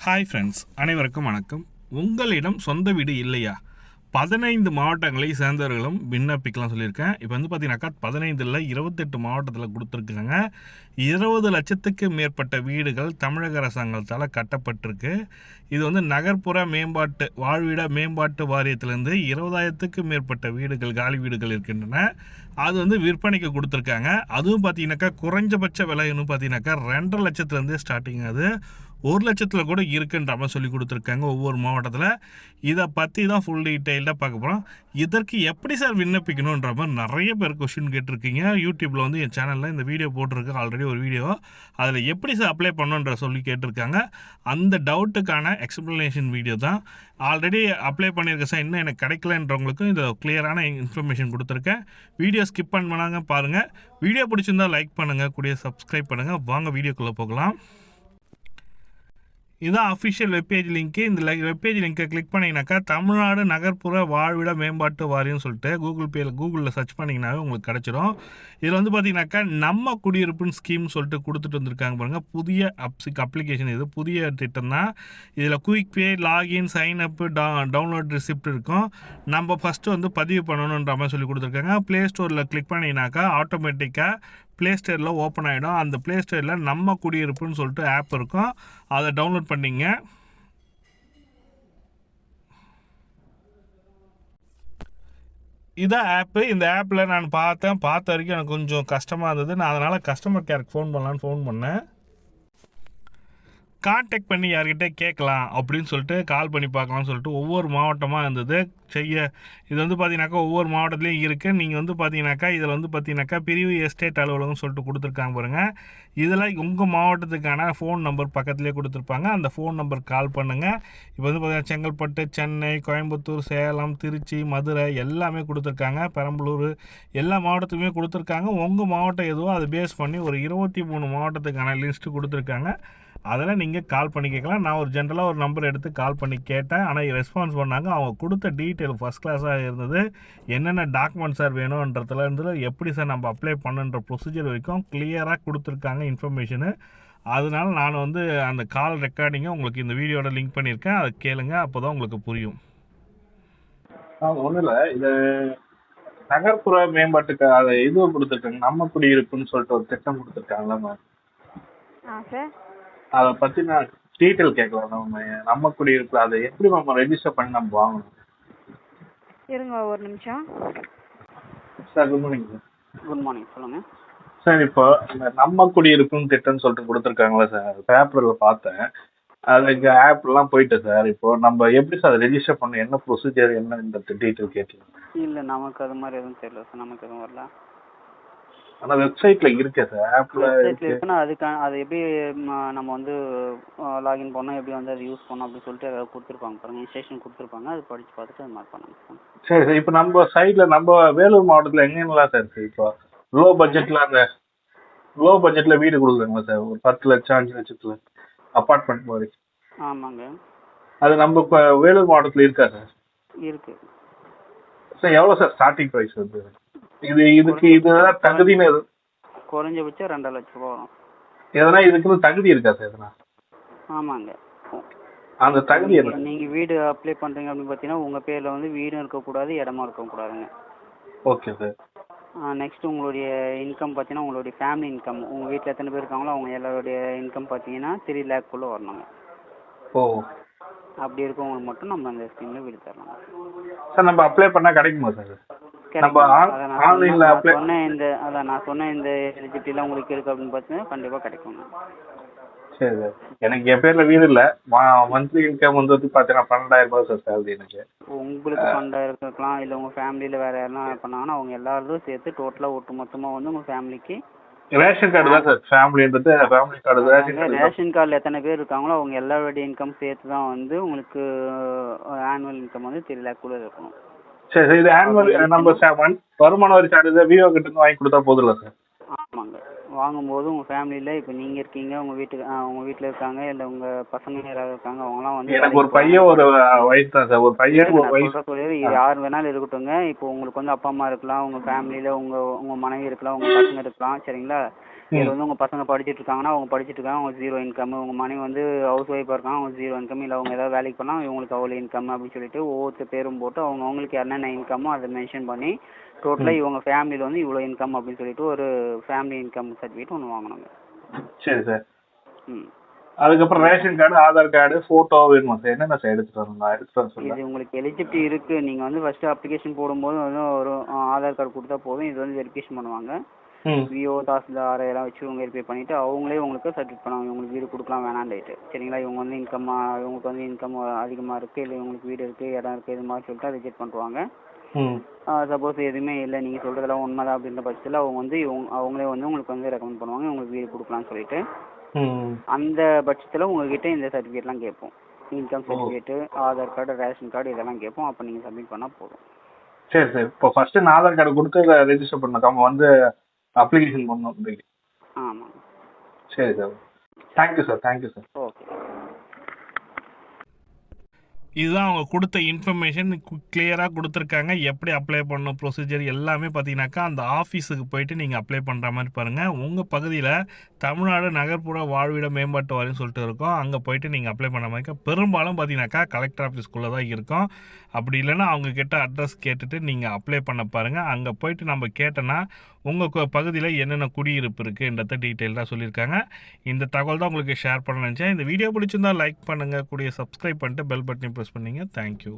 Hi friends, அனைவருக்கும் வணக்கம். உங்களிடம் சொந்த வீடு இல்லையா? 15 மாவட்டங்களை சேர்ந்தவர்களும் விண்ணப்பிக்கலாம் சொல்லியிருக்கேன். இப்போ வந்து பார்த்தீங்கன்னாக்கா 15 28 மாவட்டத்தில் கொடுத்துருக்காங்க. 20 லட்சத்துக்கு மேற்பட்ட வீடுகள் தமிழக அரசாங்கத்தால் கட்டப்பட்டிருக்கு. இது வந்து நகர்ப்புற மேம்பாட்டு வாழ்விட மேம்பாட்டு வாரியத்திலேருந்து 20,000த்துக்கு மேற்பட்ட வீடுகள் காலி வீடுகள் இருக்கின்றன. அது வந்து விற்பனைக்கு கொடுத்துருக்காங்க. அதுவும் பார்த்தீங்கன்னாக்கா குறைஞ்சபட்ச விலைன்னு பார்த்தீங்கன்னாக்கா 2.5 லட்சத்துலேருந்தே ஸ்டார்டிங். அது 1 லட்சத்தில் கூட இருக்குன்ற மாதிரி சொல்லி கொடுத்துருக்காங்க ஒவ்வொரு மாவட்டத்தில். இதை பற்றி தான் ஃபுல் டீட்டெயில்டாக பார்க்க போகிறோம். இதற்கு எப்படி சார் விண்ணப்பிக்கணுன்ற மாதிரி நிறைய பேர் கொஸ்டின் கேட்டிருக்கீங்க. யூடியூப்பில் வந்து என் சேனலில் இந்த வீடியோ போட்டிருக்கு, ஆல்ரெடி ஒரு வீடியோ. அதில் எப்படி சார் அப்ளை பண்ணணுன்ற சொல்லி கேட்டிருக்காங்க. அந்த டவுட்டுக்கான எக்ஸ்ப்ளனேஷன் வீடியோ தான். ஆல்ரெடி அப்ளை பண்ணியிருக்க சார், இன்னும் எனக்கு கிடைக்கலன்றவங்களுக்கும் இந்த கிளியரான இன்ஃபர்மேஷன் கொடுத்துருக்கேன். வீடியோ ஸ்கிப் பண்ணாங்க பாருங்கள். வீடியோ பிடிச்சிருந்தால் லைக் பண்ணுங்கள், கூடிய சப்ஸ்கிரைப் பண்ணுங்கள். வாங்க வீடியோக்குள்ளே போகலாம். இதுதான் அஃபிஷியல் வெப்பேஜ் லிங்க்கு. இந்த வெப்பேஜ் லிங்க்கை கிளிக் பண்ணிங்கனாக்கா தமிழ்நாடு நகர்ப்புற வாழ்விட மேம்பாட்டு வாரியம்னு சொல்லிட்டு கூகுளில் சர்ச் பண்ணிங்கனாவே உங்களுக்கு கிடச்சிரும். இதில் வந்து பார்த்தீங்கன்னாக்கா நம்ம குடியிருப்புன்னு ஸ்கீம்னு சொல்லிட்டு கொடுத்துட்டு வந்திருக்காங்க பாருங்கள். புதிய அப்ளிகேஷன், இது புதிய திட்டம் தான். இதில் குயிக் பே, லாகின், சைன் அப்பு, டவுன்லோட் ரிசிப்ட் இருக்கும். நம்ம ஃபஸ்ட்டு வந்து பதிவு பண்ணணுன்ற மாதிரி சொல்லி கொடுத்துருக்காங்க. ப்ளே ஸ்டோரில் கிளிக் பண்ணிங்கனாக்கா ஆட்டோமேட்டிக்காக ப்ளே ஸ்டோரில் ஓப்பன் ஆகிடும். அந்த ப்ளே ஸ்டோரில் நம்ம குடியிருப்புன்னு சொல்லிட்டு ஆப் இருக்கும். அதை டவுன்லோட் பண்ணிங்க. இதான் ஆப்பு. இந்த ஆப்பில் நான் பார்த்த வரைக்கும் எனக்கு கொஞ்சம் கஷ்டமாக இருந்தது. நான் அதனால் கஸ்டமர் கேருக்கு ஃபோன் பண்ணேன். கான்டாக்ட் பண்ணி யார்கிட்ட கேட்கலாம் அப்படின்னு சொல்லிட்டு கால் பண்ணி பார்க்கலாம்னு சொல்லிட்டு ஒவ்வொரு மாவட்டமாக இருந்தது இது வந்து பார்த்தீங்கன்னாக்கா ஒவ்வொரு மாவட்டத்துலேயும் இருக்குது. நீங்கள் வந்து பார்த்தீங்கன்னாக்கா இதில் வந்து பார்த்தீங்கன்னாக்கா பிரிவு எஸ்டேட் அலுவலகம்னு சொல்லிட்டு கொடுத்துருக்காங்க பாருங்கள். இதில் உங்கள் மாவட்டத்துக்கான ஃபோன் நம்பர் பக்கத்துலேயே கொடுத்துருப்பாங்க. அந்த ஃபோன் நம்பர் கால் பண்ணுங்கள். இப்போ வந்து பார்த்தீங்கன்னா செங்கல்பட்டு, சென்னை, கோயம்புத்தூர், சேலம், திருச்சி, மதுரை எல்லாமே கொடுத்துருக்காங்க. பெரம்பலூர் எல்லா மாவட்டத்துக்குமே கொடுத்துருக்காங்க. உங்கள் மாவட்டம் எதுவோ அதை பேஸ் பண்ணி ஒரு 23 மாவட்டத்துக்கான லிஸ்ட்டு கொடுத்துருக்காங்க. அதெல்லாம் நீங்கள் கால் பண்ணி கேட்கலாம். நான் ஒரு ஜென்ரலாக ஒரு நம்பர் எடுத்து கால் பண்ணி கேட்டேன். ஆனால் ரெஸ்பான்ஸ் பண்ணாங்க. அவங்க கொடுத்த டீட்டெயில் ஃபஸ்ட் கிளாஸாக இருந்தது. என்னென்ன டாக்குமெண்ட் சார் வேணுன்றதுலேருந்து எப்படி சார் நம்ம அப்ளை பண்ணுன்ற ப்ரொசீஜர் வரைக்கும் கிளியராக கொடுத்துருக்காங்க இன்ஃபர்மேஷனு. அதனால நான் வந்து அந்த கால் ரெக்கார்டிங்கை உங்களுக்கு இந்த வீடியோட லிங்க் பண்ணியிருக்கேன். அதை கேளுங்க, அப்போ தான் உங்களுக்கு புரியும். ஒன்றும் இல்லை, இது நகர்ப்புற மேம்பாட்டுக்கு அதை இது கொடுத்துருக்காங்க. நம்ம குடியிருப்புன்னு சொல்லிட்டு ஒரு திட்டம் கொடுத்துருக்காங்களா மேம்? சார், அதை பற்றி நான் டீட்டெயில் கேட்கலாம். நம்ம குடியிருப்பு அதை எப்படி நம்ம ரெஜிஸ்டர் பண்ணி நம்ம வாங்கணும்? இருங்க ஒரு நிமிஷம். Sir good morning sir. Good morning, சொல்லுங்கள் சார். இப்போ இந்த நம்ம குடியிருப்புன்னு திட்டம்னு சொல்லிட்டு கொடுத்துருக்காங்களா சார்? பேப்பரில் பார்த்தேன். அதுக்கு ஆப்லாம் போயிட்டு சார். இப்போ நம்ம எப்படி சார் ரெஜிஸ்டர் பண்ண, என்ன ப்ரொசீஜர், என்ன டீட்டெயில் கேட்கலாம்? இல்லை, நமக்கு அது மாதிரி எதுவும் தெரியல சார். நமக்கு எதுவும் வரல. ஆனால் வெப்சைட்டில் இருக்கே சார், ஆப்பில் இருக்குன்னா அது எப்படி நம்ம வந்து லாகின் பண்ணோம், எப்படி வந்து அதை யூஸ் பண்ணோம் அப்படின்னு சொல்லிட்டு அதை கொடுத்துருப்பாங்க பாருங்கள். இன்ஸ்ட்ரக்ஷன் கொடுத்துருப்பாங்க. அது படித்து பார்த்துட்டு அது மாதிரி பண்ணுங்க சார். சரி சார். இப்போ நம்ம சைடில் நம்ம வேலூர் மாவட்டத்தில் எங்கெங்கெல்லாம் சார் இருக்குது? இப்போ லோ பட்ஜெட்டில் வீடு கொடுக்குறாங்களா சார்? ஒரு 10 லட்சம் 5 லட்சத்தில் அப்பார்ட்மெண்ட் மாதிரி. ஆமாங்க, அது நம்ம இப்போ வேலூர் மாவட்டத்தில் இருக்கா சார்? இருக்கு சார். எவ்வளோ சார் ஸ்டார்டிங் ப்ரைஸ் வந்து? இதுதான் தகுதின்னு குறைஞ்சபட்சம் 2.5 லட்ச ரூபா வரும். எதனா இதுக்குன்னு தகுதி இருக்கா சார் எதனா? ஆமாங்க. அந்த தகுதி என்ன? நீங்கள் வீடு அப்ளை பண்ணுறீங்க அப்படின்னு பார்த்தீங்கன்னா உங்கள் பேரில் வந்து வீடும் இருக்கக்கூடாது, இடமும் இருக்கக்கூடாதுங்க. Okay sir. நெக்ஸ்ட் உங்களுடைய இன்கம் பார்த்தீங்கன்னா உங்களுடைய ஃபேமிலி இன்கம், உங்கள் வீட்டில் எத்தனை பேர் இருக்காங்களோ அவங்க எல்லாருடைய இன்கம் பார்த்தீங்கன்னா 3 லேக்குள்ளே வரணுங்க. ஓ, அப்படி இருக்கவங்களுக்கு மட்டும் நம்ம அந்த ஸ்கீமில் வீடு தரலாம் சார். நம்ம அப்ளை பண்ணால் கிடைக்குமா சார்? நம்ம ஆன்லைனில் அப்ளை நான் சொன்ன இந்த எலிஜிபிலிட்டிலாம் உங்களுக்கு இருக்குது அப்படின்னு பார்த்தீங்கன்னா கண்டிப்பாக கிடைக்குங்க. சரி சார். எனக்கு என் பேரில் வீடு இல்லை. மந்த்லி இன்கம் வந்து பார்த்தீங்கன்னா 12,000 ரூபாய் சார் சேலரி எனக்கு. உங்களுக்கு 12,000 இருக்கலாம், இல்லை உங்கள் ஃபேமிலியில் வேறு யாரெல்லாம் பண்ணாங்கன்னா அவங்க எல்லாரும் சேர்த்து டோட்டலாக ஒட்டு மொத்தமாக வந்து உங்கள் ஃபேமிலிக்கு ரேஷன் கார்டு தான் சார். ஃபேமிலின்றது ஃபேமிலி கார்டு. ரேஷன் கார்டில் எத்தனை பேர் இருக்காங்களோ அவங்க எல்லாருடைய இன்கம் சேர்த்து தான் வந்து உங்களுக்கு ஆனுவல் இன்கம் வந்து 3 லேக்குள்ளே இருக்கணும். சரி சார். இது ஆனுவல் நம்ம வருமான வரி சான்றிதழ் விஓ கிட்ட இருந்து வாங்கி கொடுத்தா போதும்ல சார்? ஆமாங்க. வாங்கும்போது உங்கள் ஃபேமிலியில் இப்போ நீங்கள் இருக்கீங்க, உங்கள் வீட்டில் இருக்காங்க, இல்லை உங்கள் பசங்க யாராவது இருக்காங்க, அவங்களாம் வந்து எனக்கு ஒரு பையன் ஒரு வயசு தான் சார். ஒரு பையன் ஒரு வயசு யார் வேணாலும் இருக்கட்டுங்க. இப்போ உங்களுக்கு வந்து அப்பா அம்மா இருக்கலாம், உங்கள் ஃபேமிலியில் உங்கள் மனைவி இருக்கலாம், உங்கள் பசங்க இருக்கலாம், சரிங்களா? இதில் வந்து உங்கள் பசங்க படிச்சுட்டு இருக்காங்கன்னா அவங்க படிச்சுட்டு இருக்காங்க, அவங்க 0 இன்கம். உங்கள் மனைவி வந்து ஹவுஸ் ஒய்ஃபாக இருக்காங்க, அவங்க 0 இன்கம். இல்லை அவங்க ஏதாவது வேலைக்கு போனால் இவங்களுக்கு அவ்வளோ இன்கம் அப்படின்னு சொல்லிட்டு ஒவ்வொருத்தர் பேரும் போட்டு அவங்களுக்கு என்னென்ன இன்கமோ அதை மென்ஷன் பண்ணி டோட்டலாக இவங்க ஃபேமிலியில் வந்து இவ்வளோ இன்கம் அப்படின்னு சொல்லிட்டு ஒரு ஃபேமிலி இன்கம் சர்டிஃபிகேட் ஒன்று வாங்கணுங்க. சரி சார். அதுக்கப்புறம் ration card, Aadhaar card, photo வேணுமா சார்? என்னென்ன சார் எடுத்துகிட்டு வரணும்? நான் எடுத்துகிட்டு வர சொல்லுங்கள். இது உங்களுக்கு எலிஜிபிலிட்டி இருக்குது. நீங்கள் வந்து ஃபஸ்ட்டு அப்ளிகேஷன் போடும்போது வந்து ஒரு ஆதார் கார்டு கொடுத்தா போதும். இது வந்து வெரிஃபிகேஷன் பண்ணுவாங்க. விஓ, தாசில்தார் எல்லாம் வச்சு இவங்க வெரிஃபை பண்ணிவிட்டு அவங்களே உங்களுக்கு சர்டிஃபிகேட் பண்ணுவாங்க. இவங்களுக்கு வீடு கொடுக்கலாம் வேணான்ட்டு. சரிங்களா? இவங்க வந்து இவங்களுக்கு வந்து இன்கம் அதிகமாக இருக்குது, இல்லை இவங்களுக்கு வீடு இருக்குது, இடம் இருக்குது, இது மாதிரி சொல்லிட்டு ரிஜெக்ட் பண்ணுவாங்க. சப்போஸ் எதுவுமே இல்லை, நீங்கள் சொல்கிறதெல்லாம் உண்மைதான் அப்படின்ற பட்சத்தில் அவங்க வந்து அவங்களே வந்து உங்களுக்கு வந்து ரெக்கமெண்ட் பண்ணுவாங்க உங்களுக்கு வீடு கொடுக்கலாம்னு சொல்லிட்டு. அந்த பட்சத்தில் உங்ககிட்ட இந்த சர்டிஃபிகேட்லாம் கேட்போம். Income certificate, Aadhaar card, ration card இதெல்லாம் கேட்போம். அப்போ நீங்கள் சப்மிட் பண்ணால் போதும். சரி சார். இப்போ ஃபஸ்ட்டு நான் ஆதார் கார்டு கொடுத்து ரெஜிஸ்டர் பண்ணணும், நம்ம வந்து அப்ளிகேஷன் பண்ணணும். ஆமாம். சரி sir. Thank you sir. Thank you sir. Okay. இதுதான் அவங்க கொடுத்த இன்ஃபர்மேஷன். கிளியராக கொடுத்துருக்காங்க. எப்படி அப்ளை பண்ணணும், ப்ரொசீஜர் எல்லாமே பார்த்தீங்கன்னாக்கா அந்த ஆஃபீஸுக்கு போயிட்டு நீங்கள் அப்ளை பண்ணுற மாதிரி பாருங்கள். உங்கள் பகுதியில் தமிழ்நாடு நகர்ப்புற வாழ்விட மேம்பாட்டு வாரியம் சொல்லிட்டு இருக்கோம். அங்கே போயிட்டு நீங்கள் அப்ளை பண்ண மாதிரி பெரும்பாலும் பார்த்தீங்கன்னாக்கா கலெக்டர் ஆஃபீஸ்க்குள்ளே தான் இருக்கும். அப்படி இல்லைன்னா அவங்கக்கிட்ட அட்ரஸ் கேட்டுட்டு நீங்கள் அப்ளை பண்ண பாருங்கள். அங்கே போயிட்டு நம்ம கேட்டோன்னா உங்கள் பகுதியில் என்னென்ன குடியிருப்பு இருக்குன்றத டீட்டெயிலாக சொல்லியிருக்காங்க. இந்த தகவல் தான் உங்களுக்கு ஷேர் பண்ண நினச்சேன். இந்த வீடியோ பிடிச்சிருந்தால் லைக் பண்ணுங்கள், கூடிய சப்ஸ்கிரைப் பண்ணிட்டு பெல் பட்டனை ப்ரெஸ் பண்ணிங்க. தேங்க்யூ.